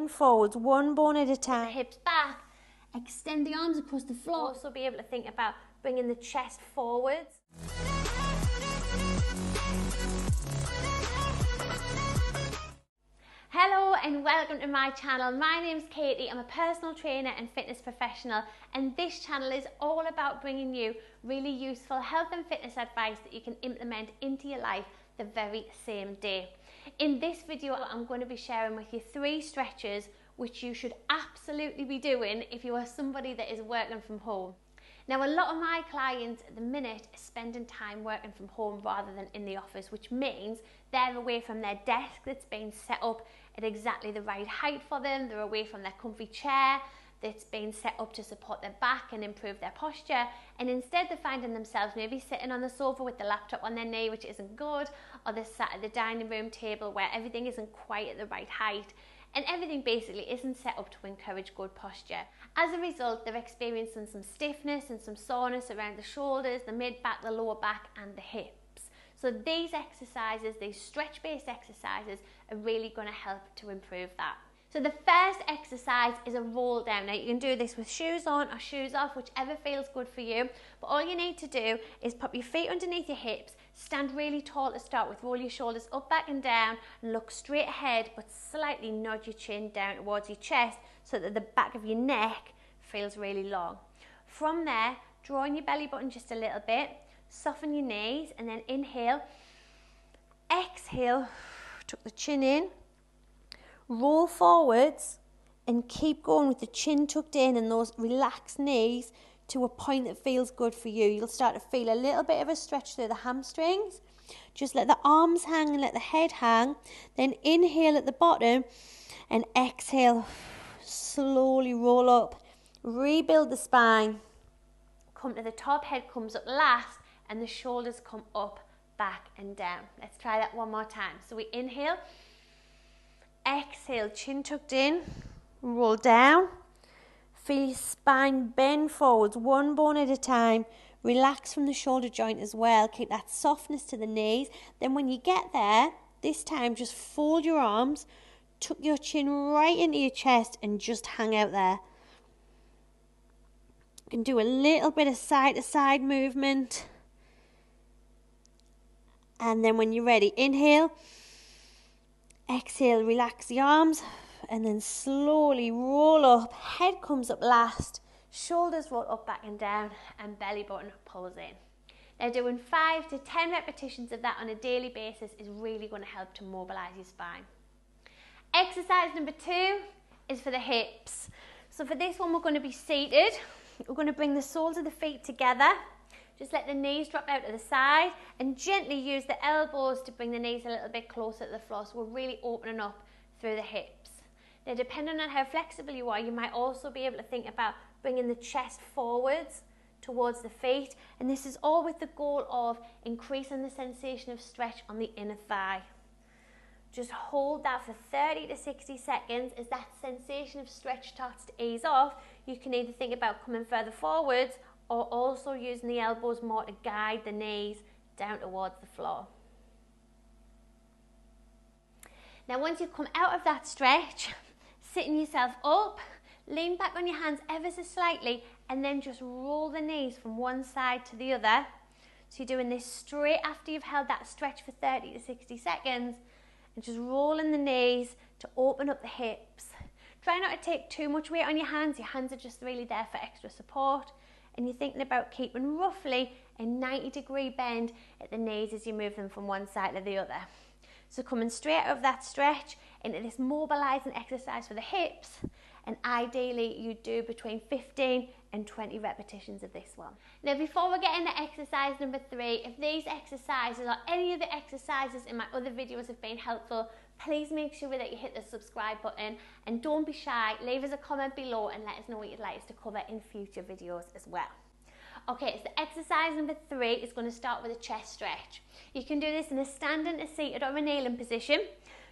bend forwards, one bone at a time. The hips back, extend the arms across the floor. Also be able to think about bringing the chest forwards. Hello and welcome to my channel. My name's Katie. I'm a personal trainer and fitness professional, and this channel is all about bringing you really useful health and fitness advice that you can implement into your life the very same day. In this video, I'm going to be sharing with you 3 stretches which you should absolutely be doing if you are somebody that is working from home. Now, a lot of my clients at the minute are spending time working from home rather than in the office, which means they're away from their desk that's been set up at exactly the right height for them. They're away from their comfy chair that's been set up to support their back and improve their posture. And instead they're finding themselves maybe sitting on the sofa with the laptop on their knee, which isn't good, or they're sat at the dining room table where everything isn't quite at the right height. And everything basically isn't set up to encourage good posture. As a result, they're experiencing some stiffness and some soreness around the shoulders, the mid-back, the lower back and the hips. So these exercises, these stretch-based exercises, are really going to help to improve that. So the first exercise is a roll down. Now you can do this with shoes on or shoes off, whichever feels good for you. But all you need to do is pop your feet underneath your hips, stand really tall to start with, roll your shoulders up, back and down, and look straight ahead, but slightly nod your chin down towards your chest so that the back of your neck feels really long. From there, draw in your belly button just a little bit, soften your knees, and then inhale, exhale, tuck the chin in, roll forwards and keep going with the chin tucked in and those relaxed knees to a point that feels good for you. You'll start to feel a little bit of a stretch through the hamstrings. Just let the arms hang and let the head hang. Then inhale at the bottom and exhale. Slowly roll up. Rebuild the spine. Come to the top, head comes up last and the shoulders come up, back and down. Let's try that one more time. So we inhale. Exhale, chin tucked in, roll down, feel your spine bend forwards, one bone at a time, relax from the shoulder joint as well, keep that softness to the knees. Then when you get there, this time just fold your arms, tuck your chin right into your chest and just hang out there. You can do a little bit of side to side movement. And then when you're ready, inhale. Exhale, relax the arms and then slowly roll up. Head comes up last, shoulders roll up, back and down, and belly button pulls in. Now doing 5 to 10 repetitions of that on a daily basis is really going to help to mobilize your spine. Exercise number 2 is for the hips. So for this one we're going to be seated. We're going to bring the soles of the feet together. Just let the knees drop out to the side and gently use the elbows to bring the knees a little bit closer to the floor. So we're really opening up through the hips. Now, depending on how flexible you are, you might also be able to think about bringing the chest forwards towards the feet. And this is all with the goal of increasing the sensation of stretch on the inner thigh. Just hold that for 30 to 60 seconds. As that sensation of stretch starts to ease off, you can either think about coming further forwards or also using the elbows more to guide the knees down towards the floor. Now once you come out of that stretch, sitting yourself up, lean back on your hands ever so slightly and then just roll the knees from one side to the other. So you're doing this straight after you've held that stretch for 30 to 60 seconds and just rolling the knees to open up the hips. Try not to take too much weight on your hands are just really there for extra support. And you're thinking about keeping roughly a 90-degree bend at the knees as you move them from one side to the other. So coming straight out of that stretch into this mobilizing exercise for the hips, and ideally you do between 15 and 20 repetitions of this one. Now before we get into exercise number 3, if these exercises or any of the exercises in my other videos have been helpful, please make sure that you hit the subscribe button and don't be shy, leave us a comment below and let us know what you'd like us to cover in future videos as well. Okay, so exercise number 3 is going to start with a chest stretch. You can do this in a standing, a seated or a kneeling position.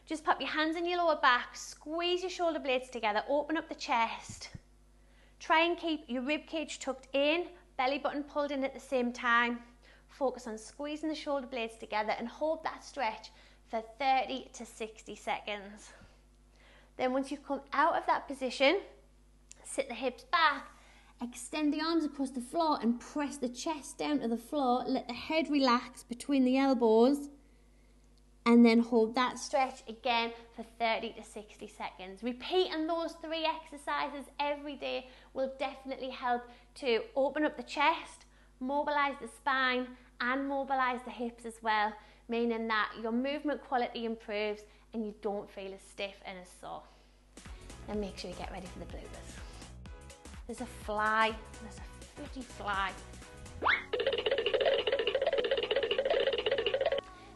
Just pop your hands on your lower back, squeeze your shoulder blades together, open up the chest. Try and keep your rib cage tucked in, belly button pulled in at the same time. Focus on squeezing the shoulder blades together and hold that stretch for 30 to 60 seconds. Then once you've come out of that position, sit the hips back, extend the arms across the floor and press the chest down to the floor. Let the head relax between the elbows and then hold that stretch again for 30 to 60 seconds. Repeating those 3 exercises every day will definitely help to open up the chest, mobilize the spine and mobilize the hips as well, meaning that your movement quality improves and you don't feel as stiff and as sore. Then make sure you get ready for the bloopers. There's a fly, there's a pretty fly.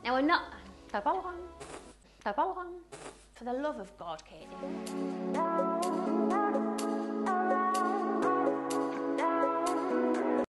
Now we're not, for the love of God, Katie.